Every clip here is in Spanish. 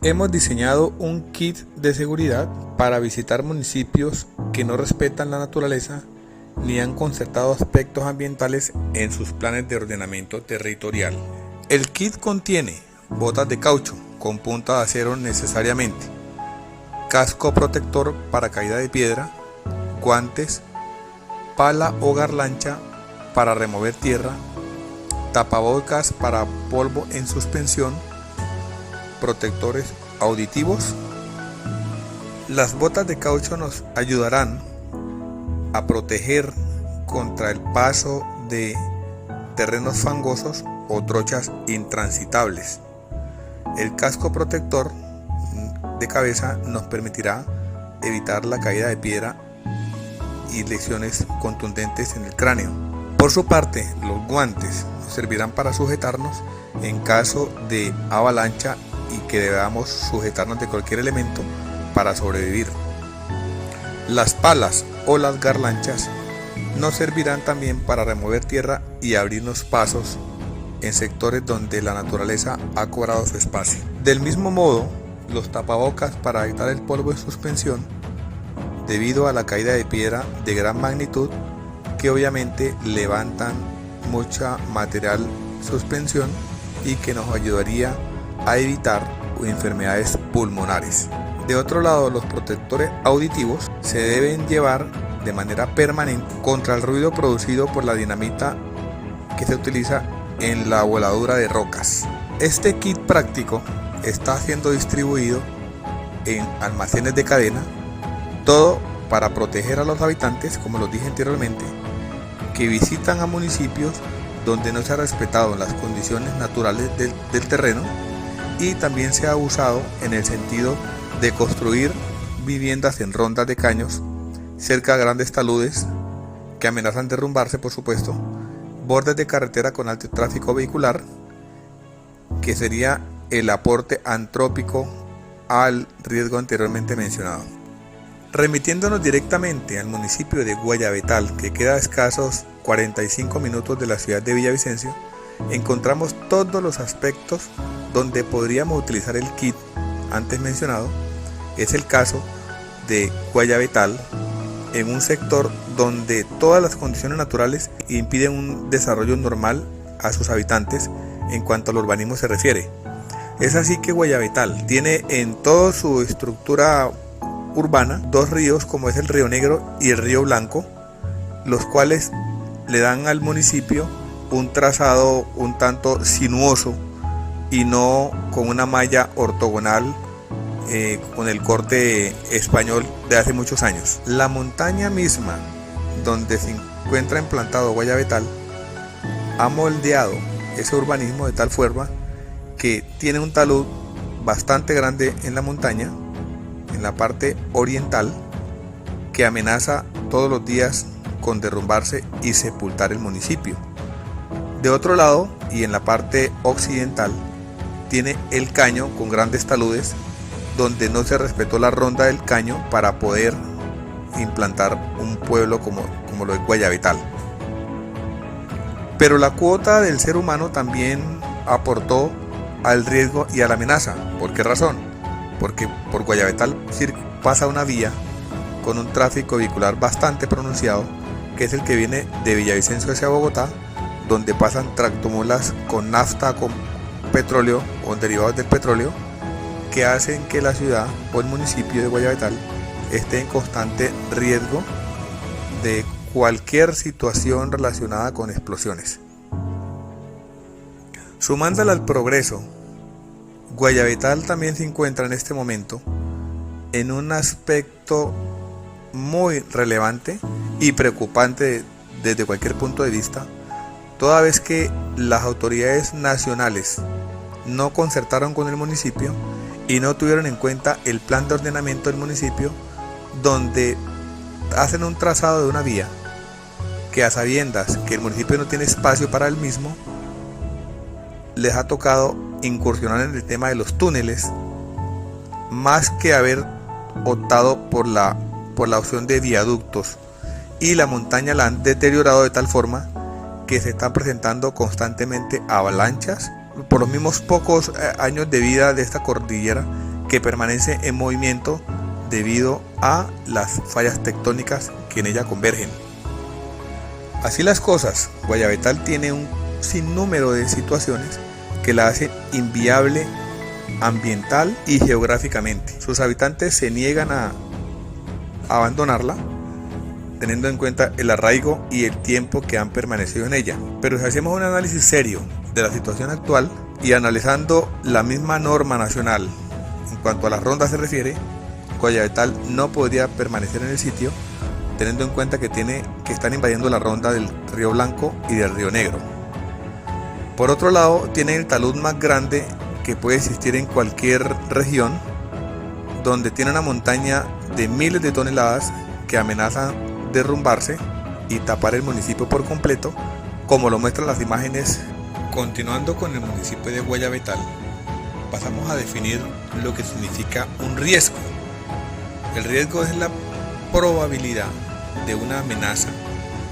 Hemos diseñado un kit de seguridad para visitar municipios que no respetan la naturaleza ni han concertado aspectos ambientales en sus planes de ordenamiento territorial. El kit contiene botas de caucho con punta de acero necesariamente, casco protector para caída de piedra, guantes, pala o garlancha para remover tierra, tapabocas para polvo en suspensión, protectores auditivos. Las botas de caucho nos ayudarán a proteger contra el paso de terrenos fangosos o trochas intransitables. El casco protector de cabeza nos permitirá evitar la caída de piedra y lesiones contundentes en el cráneo. Por su parte, los guantes nos servirán para sujetarnos en caso de avalancha y que debamos sujetarnos de cualquier elemento para sobrevivir. Las palas o las garlanchas nos servirán también para remover tierra y abrirnos pasos en sectores donde la naturaleza ha cobrado su espacio. Del mismo modo, los tapabocas para evitar el polvo en suspensión debido a la caída de piedra de gran magnitud que obviamente levantan mucha material suspensión y que nos ayudaría a evitar enfermedades pulmonares. De otro lado, los protectores auditivos se deben llevar de manera permanente contra el ruido producido por la dinamita que se utiliza en la voladura de rocas. Este kit práctico está siendo distribuido en almacenes de cadena, todo para proteger a los habitantes, como los dije anteriormente, que visitan a municipios donde no se ha respetado las condiciones naturales del terreno, y también se ha usado en el sentido de construir viviendas en rondas de caños cerca de grandes taludes que amenazan derrumbarse, por supuesto, bordes de carretera con alto tráfico vehicular, que sería el aporte antrópico al riesgo anteriormente mencionado. Remitiéndonos directamente al municipio de Guayabetal, que queda a escasos 45 minutos de la ciudad de Villavicencio, encontramos todos los aspectos donde podríamos utilizar el kit antes mencionado. Es el caso de Guayabetal, en un sector donde todas las condiciones naturales impiden un desarrollo normal a sus habitantes en cuanto al urbanismo se refiere. Es así que Guayabetal tiene en toda su estructura urbana dos ríos, como es el Río Negro y el Río Blanco, los cuales le dan al municipio un trazado un tanto sinuoso y no con una malla ortogonal con el corte español de hace muchos años. La montaña misma donde se encuentra implantado Guayabetal ha moldeado ese urbanismo de tal forma que tiene un talud bastante grande en la montaña, en la parte oriental, que amenaza todos los días con derrumbarse y sepultar el municipio. De otro lado, y en la parte occidental, tiene el caño con grandes taludes donde no se respetó la ronda del caño para poder implantar un pueblo como lo de Guayabetal. Pero la cuota del ser humano también aportó al riesgo y a la amenaza. ¿Por qué razón? Porque por Guayabetal pasa una vía con un tráfico vehicular bastante pronunciado, que es el que viene de Villavicencio hacia Bogotá, donde pasan tractomulas con nafta, con petróleo o derivados del petróleo, que hacen que la ciudad o el municipio de Guayabetal esté en constante riesgo de cualquier situación relacionada con explosiones. Sumándole al progreso, Guayabetal también se encuentra en este momento en un aspecto muy relevante y preocupante desde cualquier punto de vista, toda vez que las autoridades nacionales no concertaron con el municipio y no tuvieron en cuenta el plan de ordenamiento del municipio, donde hacen un trazado de una vía que, a sabiendas que el municipio no tiene espacio para el mismo, les ha tocado incursionar en el tema de los túneles, más que haber optado por la opción de viaductos, y la montaña la han deteriorado de tal forma que se están presentando constantemente avalanchas por los mismos pocos años de vida de esta cordillera que permanece en movimiento debido a las fallas tectónicas que en ella convergen. Así las cosas, Guayabetal tiene un sinnúmero de situaciones que la hacen inviable ambiental y geográficamente. Sus habitantes se niegan a abandonarla, teniendo en cuenta el arraigo y el tiempo que han permanecido en ella. Pero si hacemos un análisis serio de la situación actual y analizando la misma norma nacional en cuanto a las rondas se refiere, Guayabetal no podría permanecer en el sitio, teniendo en cuenta que están invadiendo la ronda del Río Blanco y del Río Negro. Por otro lado, tiene el talud más grande que puede existir en cualquier región, donde tiene una montaña de miles de toneladas que amenazan derrumbarse y tapar el municipio por completo, como lo muestran las imágenes. Continuando con el municipio de Guayabetal, pasamos a definir lo que significa un riesgo. El riesgo es la probabilidad de una amenaza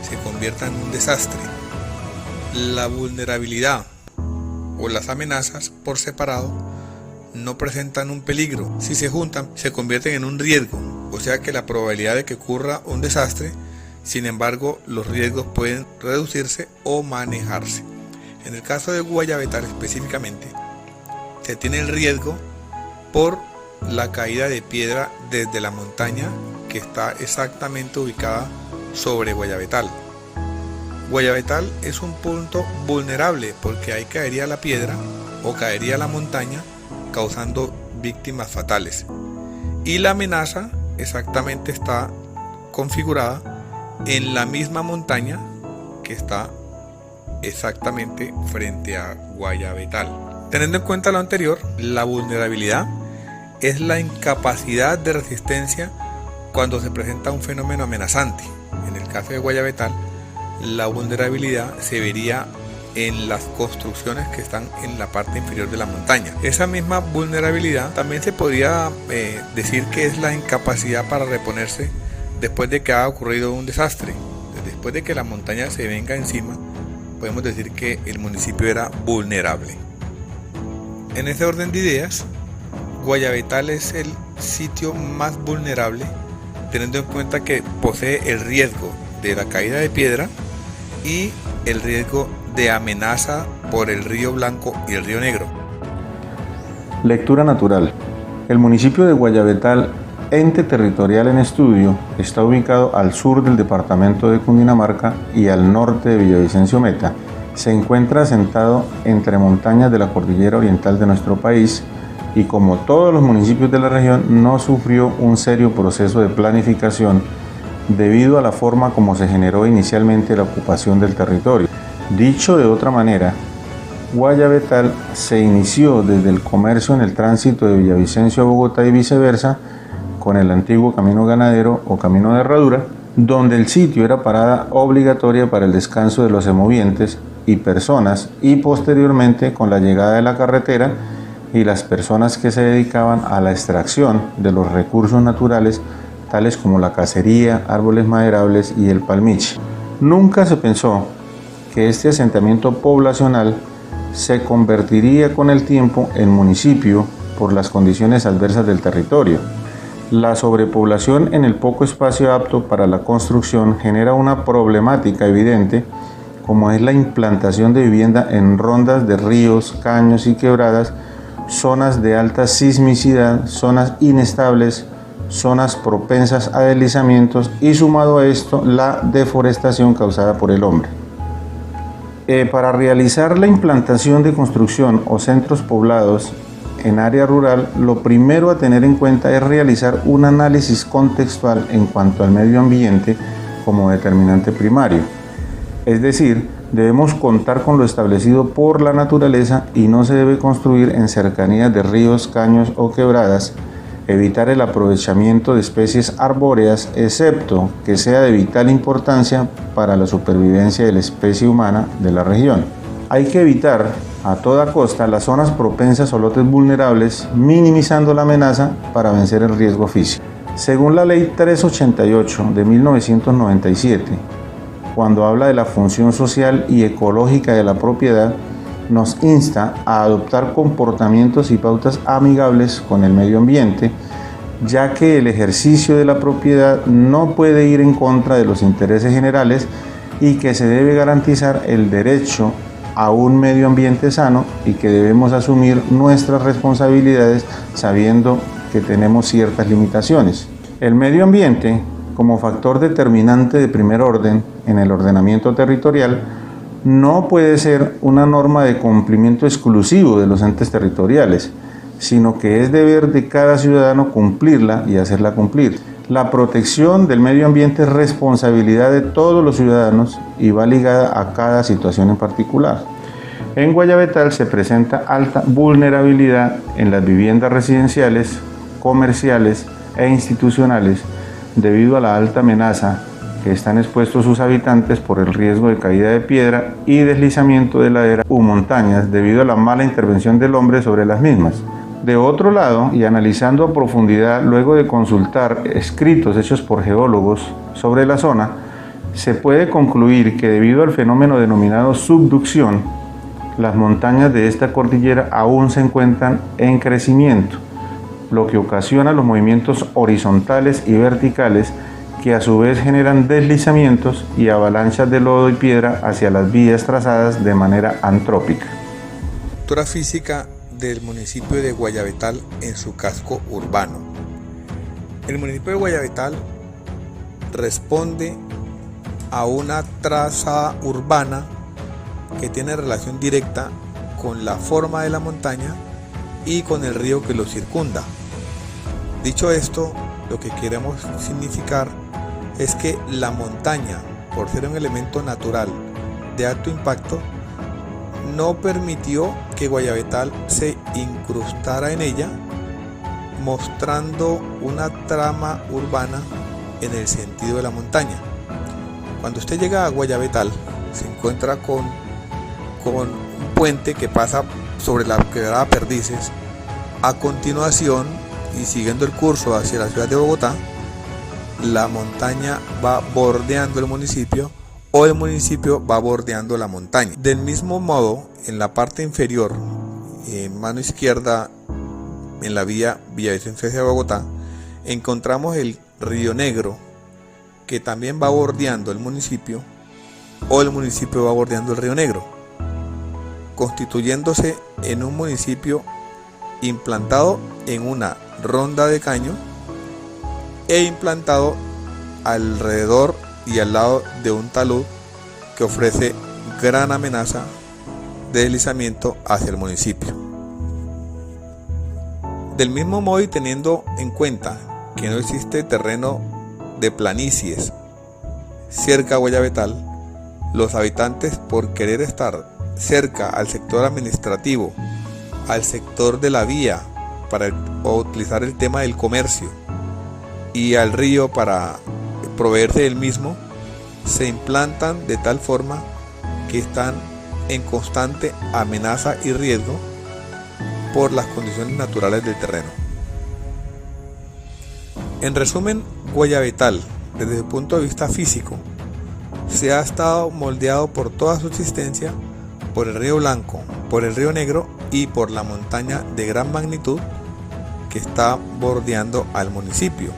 se convierta en un desastre. La vulnerabilidad o las amenazas por separado no presentan un peligro. Si se juntan, se convierten en un riesgo, o sea que la probabilidad de que ocurra un desastre, sin embargo, los riesgos pueden reducirse o manejarse. En el caso de Guayabetal específicamente, se tiene el riesgo por la caída de piedra desde la montaña que está exactamente ubicada sobre Guayabetal. Guayabetal es un punto vulnerable porque ahí caería la piedra o caería la montaña, causando víctimas fatales. Y la amenaza exactamente está configurada en la misma montaña que está exactamente frente a Guayabetal. Teniendo en cuenta lo anterior, la vulnerabilidad es la incapacidad de resistencia cuando se presenta un fenómeno amenazante. En el caso de Guayabetal, la vulnerabilidad se vería en las construcciones que están en la parte inferior de la montaña. Esa misma vulnerabilidad también se podría decir que es la incapacidad para reponerse después de que ha ocurrido un desastre. Después de que la montaña se venga encima, podemos decir que el municipio era vulnerable. En ese orden de ideas, Guayabetal es el sitio más vulnerable, teniendo en cuenta que posee el riesgo de la caída de piedra y el riesgo de amenaza por el Río Blanco y el Río Negro. Lectura natural. El municipio de Guayabetal, ente territorial en estudio, está ubicado al sur del departamento de Cundinamarca y al norte de Villavicencio Meta. Se encuentra asentado entre montañas de la cordillera oriental de nuestro país y, como todos los municipios de la región, no sufrió un serio proceso de planificación debido a la forma como se generó inicialmente la ocupación del territorio. Dicho de otra manera, Guayabetal se inició desde el comercio en el tránsito de Villavicencio a Bogotá y viceversa, con el antiguo camino ganadero o camino de herradura, donde el sitio era parada obligatoria para el descanso de los semovientes y personas, y posteriormente con la llegada de la carretera y las personas que se dedicaban a la extracción de los recursos naturales, tales como la cacería, árboles maderables y el palmiche. Nunca se pensó que este asentamiento poblacional se convertiría con el tiempo en municipio por las condiciones adversas del territorio. La sobrepoblación en el poco espacio apto para la construcción genera una problemática evidente, como es la implantación de vivienda en rondas de ríos, caños y quebradas, zonas de alta sismicidad, zonas inestables, zonas propensas a deslizamientos y, sumado a esto, la deforestación causada por el hombre. Para realizar la implantación de construcción o centros poblados en área rural, lo primero a tener en cuenta es realizar un análisis contextual en cuanto al medio ambiente como determinante primario. Es decir, debemos contar con lo establecido por la naturaleza y no se debe construir en cercanías de ríos, caños o quebradas. Evitar el aprovechamiento de especies arbóreas, excepto que sea de vital importancia para la supervivencia de la especie humana de la región. Hay que evitar a toda costa las zonas propensas o lotes vulnerables, minimizando la amenaza para vencer el riesgo físico. Según la Ley 388 de 1997, cuando habla de la función social y ecológica de la propiedad, nos insta a adoptar comportamientos y pautas amigables con el medio ambiente, ya que el ejercicio de la propiedad no puede ir en contra de los intereses generales y que se debe garantizar el derecho a un medio ambiente sano y que debemos asumir nuestras responsabilidades sabiendo que tenemos ciertas limitaciones. El medio ambiente, como factor determinante de primer orden en el ordenamiento territorial, no puede ser una norma de cumplimiento exclusivo de los entes territoriales, sino que es deber de cada ciudadano cumplirla y hacerla cumplir. La protección del medio ambiente es responsabilidad de todos los ciudadanos y va ligada a cada situación en particular. En Guayabetal se presenta alta vulnerabilidad en las viviendas residenciales, comerciales e institucionales debido a la alta amenaza que están expuestos sus habitantes por el riesgo de caída de piedra y deslizamiento de laderas u montañas debido a la mala intervención del hombre sobre las mismas. De otro lado, y analizando a profundidad luego de consultar escritos hechos por geólogos sobre la zona, se puede concluir que debido al fenómeno denominado subducción, las montañas de esta cordillera aún se encuentran en crecimiento, lo que ocasiona los movimientos horizontales y verticales que a su vez generan deslizamientos y avalanchas de lodo y piedra hacia las vías trazadas de manera antrópica. Estructura física del municipio de Guayabetal en su casco urbano. El municipio de Guayabetal responde a una traza urbana que tiene relación directa con la forma de la montaña y con el río que lo circunda. Dicho esto, lo que queremos significar es que la montaña, por ser un elemento natural de alto impacto, no permitió que Guayabetal se incrustara en ella, mostrando una trama urbana en el sentido de la montaña. Cuando usted llega a Guayabetal, se encuentra con un puente que pasa sobre la quebrada Perdices. A continuación, y siguiendo el curso hacia la ciudad de Bogotá, la montaña va bordeando el municipio o el municipio va bordeando la montaña. Del mismo modo, en la parte inferior, en mano izquierda, en la vía Villavicencio hacia Bogotá, encontramos el Río Negro, que también va bordeando el municipio o el municipio va bordeando el Río Negro, constituyéndose en un municipio implantado en una ronda de caño e implantado alrededor y al lado de un talud que ofrece gran amenaza de deslizamiento hacia el municipio. Del mismo modo, y teniendo en cuenta que no existe terreno de planicies cerca a Guayabetal, los habitantes, por querer estar cerca al sector administrativo, al sector de la vía para utilizar el tema del comercio y al río para proveerse del mismo, se implantan de tal forma que están en constante amenaza y riesgo por las condiciones naturales del terreno. En resumen, Guayabetal, desde el punto de vista físico, se ha estado moldeado por toda su existencia por el río Blanco, por el río Negro y por la montaña de gran magnitud que está bordeando al municipio,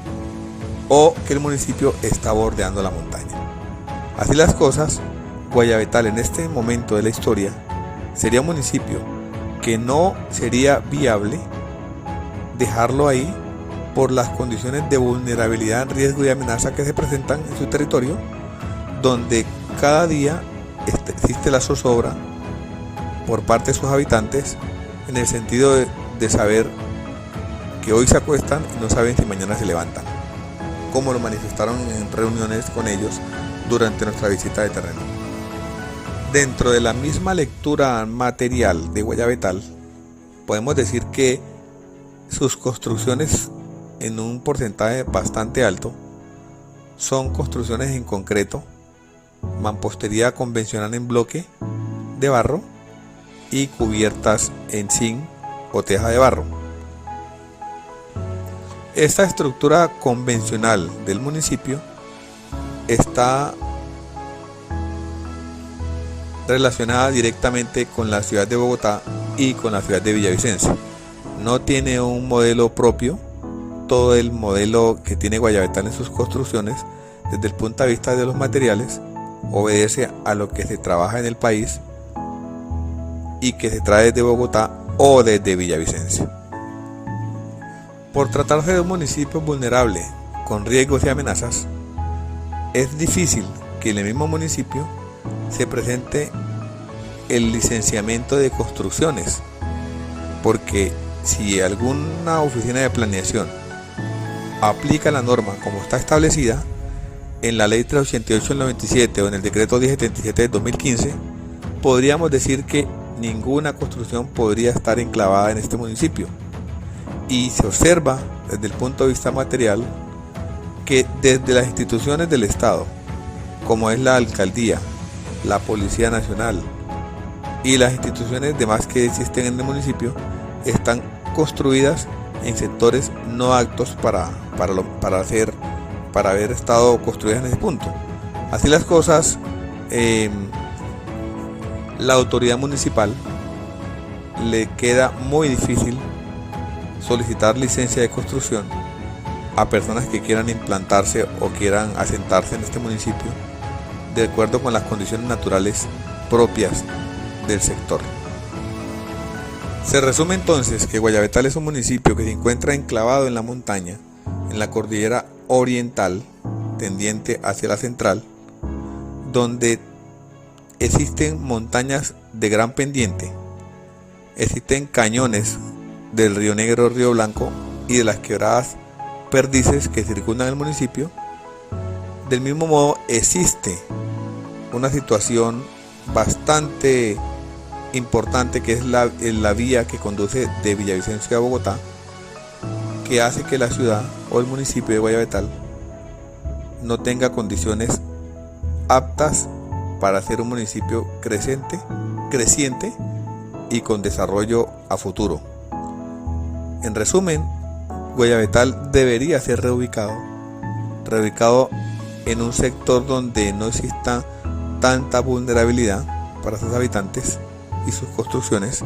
o que el municipio está bordeando la montaña. Así las cosas, Guayabetal en este momento de la historia sería un municipio que no sería viable dejarlo ahí por las condiciones de vulnerabilidad, riesgo y amenaza que se presentan en su territorio, donde cada día existe la zozobra por parte de sus habitantes, en el sentido de saber que hoy se acuestan y no saben si mañana se levantan, como lo manifestaron en reuniones con ellos durante nuestra visita de terreno. Dentro de la misma lectura material de Guayabetal, podemos decir que sus construcciones, en un porcentaje bastante alto, son construcciones en concreto, mampostería convencional en bloque de barro y cubiertas en zinc o teja de barro. Esta estructura convencional del municipio está relacionada directamente con la ciudad de Bogotá y con la ciudad de Villavicencio. No tiene un modelo propio. Todo el modelo que tiene Guayabetal en sus construcciones, desde el punto de vista de los materiales, obedece a lo que se trabaja en el país y que se trae desde Bogotá o desde Villavicencio. Por tratarse de un municipio vulnerable, con riesgos y amenazas, es difícil que en el mismo municipio se presente el licenciamiento de construcciones, porque si alguna oficina de planeación aplica la norma como está establecida en la ley 388 del 97 o en el decreto 1077 del 2015, podríamos decir que ninguna construcción podría estar enclavada en este municipio. Y se observa desde el punto de vista material que desde las instituciones del Estado, como es la alcaldía, la Policía Nacional y las instituciones demás que existen en el municipio, están construidas en sectores no aptos para haber estado construidas en ese punto. Así las cosas, la autoridad municipal le queda muy difícil solicitar licencia de construcción a personas que quieran implantarse o quieran asentarse en este municipio de acuerdo con las condiciones naturales propias del sector. Se resume entonces que Guayabetal es un municipio que se encuentra enclavado en la montaña, en la cordillera oriental, tendiente hacia la central, donde existen montañas de gran pendiente, existen cañones del Río Negro, Río Blanco y de las quebradas perdices que circundan el municipio. Del mismo modo, existe una situación bastante importante que es la vía que conduce de Villavicencio a Bogotá, que hace que la ciudad o el municipio de Guayabetal no tenga condiciones aptas para ser un municipio creciente y con desarrollo a futuro. En resumen, Guayabetal debería ser reubicado en un sector donde no exista tanta vulnerabilidad para sus habitantes y sus construcciones,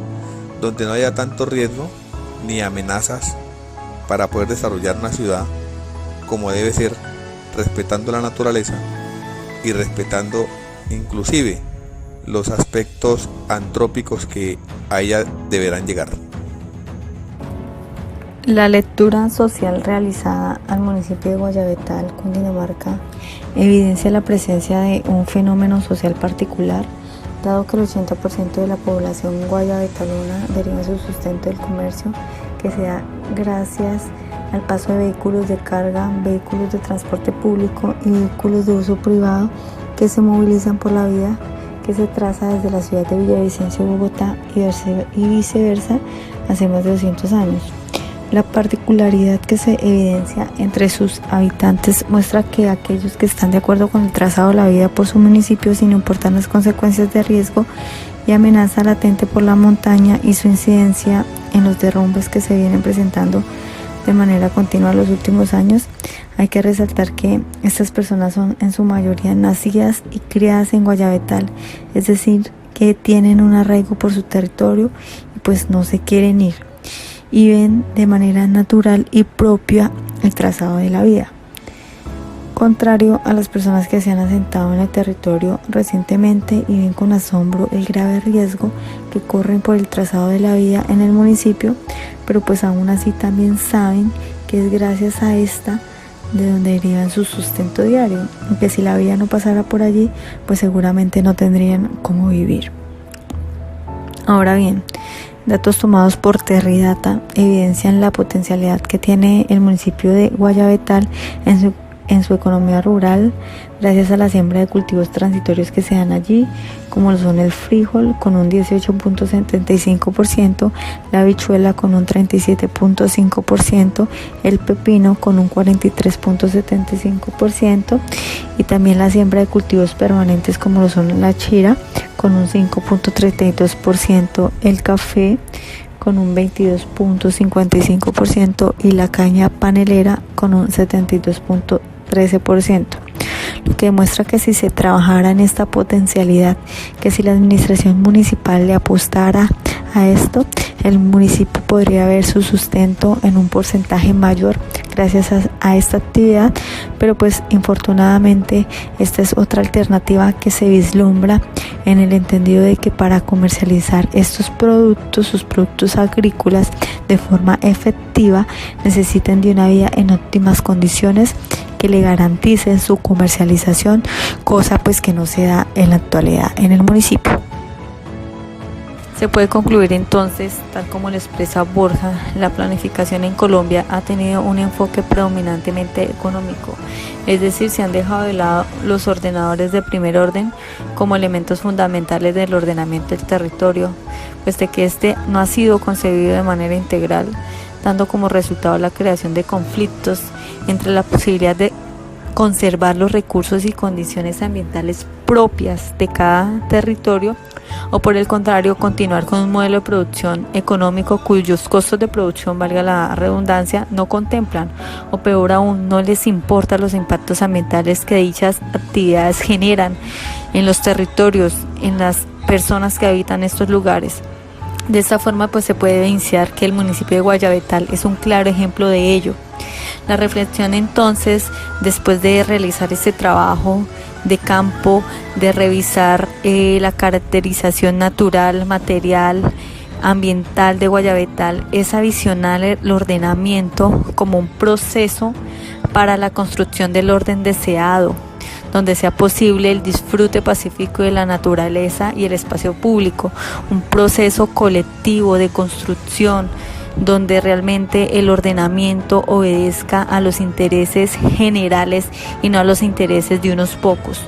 donde no haya tanto riesgo ni amenazas para poder desarrollar una ciudad como debe ser, respetando la naturaleza y respetando inclusive los aspectos antrópicos que a ella deberán llegar. La lectura social realizada al municipio de Guayabetal, Cundinamarca, evidencia la presencia de un fenómeno social particular, dado que el 80% de la población guayabetalona deriva su sustento del comercio, que se da gracias al paso de vehículos de carga, vehículos de transporte público y vehículos de uso privado que se movilizan por la vía que se traza desde la ciudad de Villavicencio a Bogotá y viceversa hace más de 200 años. La particularidad que se evidencia entre sus habitantes muestra que aquellos que están de acuerdo con el trazado de la vía por su municipio, sin importar las consecuencias de riesgo y amenaza latente por la montaña y su incidencia en los derrumbes que se vienen presentando de manera continua en los últimos años, hay que resaltar que estas personas son en su mayoría nacidas y criadas en Guayabetal, es decir, que tienen un arraigo por su territorio y pues no se quieren ir, y ven de manera natural y propia el trazado de la vía. Contrario a las personas que se han asentado en el territorio recientemente y ven con asombro el grave riesgo que corren por el trazado de la vía en el municipio, pero pues aún así también saben que es gracias a esta de donde derivan su sustento diario, aunque si la vía no pasara por allí, pues seguramente no tendrían cómo vivir. Ahora bien, datos tomados por Terridata evidencian la potencialidad que tiene el municipio de Guayabetal en su economía rural, gracias a la siembra de cultivos transitorios que se dan allí, como lo son el frijol con un 18.75%, la habichuela con un 37.5%, el pepino con un 43.75% y también la siembra de cultivos permanentes como lo son la chira con un 5.32%, el café con un 22.55% y la caña panelera con un 72.13%. lo que demuestra que si se trabajara en esta potencialidad, que si la administración municipal le apostara a esto, el municipio podría ver su sustento en un porcentaje mayor gracias a esta actividad, pero pues infortunadamente esta es otra alternativa que se vislumbra en el entendido de que para comercializar estos productos, sus productos agrícolas de forma efectiva, necesitan de una vía en óptimas condiciones que le garanticen su comercialización, cosa pues que no se da en la actualidad en el municipio. Se puede concluir entonces, tal como lo expresa Borja, la planificación en Colombia ha tenido un enfoque predominantemente económico, es decir, se han dejado de lado los ordenadores de primer orden como elementos fundamentales del ordenamiento del territorio, pues de que este no ha sido concebido de manera integral, dando como resultado la creación de conflictos entre la posibilidad de conservar los recursos y condiciones ambientales propias de cada territorio o por el contrario continuar con un modelo de producción económico cuyos costos de producción, valga la redundancia, no contemplan o peor aún no les importan los impactos ambientales que dichas actividades generan en los territorios, en las personas que habitan estos lugares. De esta forma pues se puede evidenciar que el municipio de Guayabetal es un claro ejemplo de ello. La reflexión entonces, después de realizar este trabajo de campo, de revisar la caracterización natural, material, ambiental de Guayabetal, es adicional el ordenamiento como un proceso para la construcción del orden deseado, donde sea posible el disfrute pacífico de la naturaleza y el espacio público, un proceso colectivo de construcción donde realmente el ordenamiento obedezca a los intereses generales y no a los intereses de unos pocos.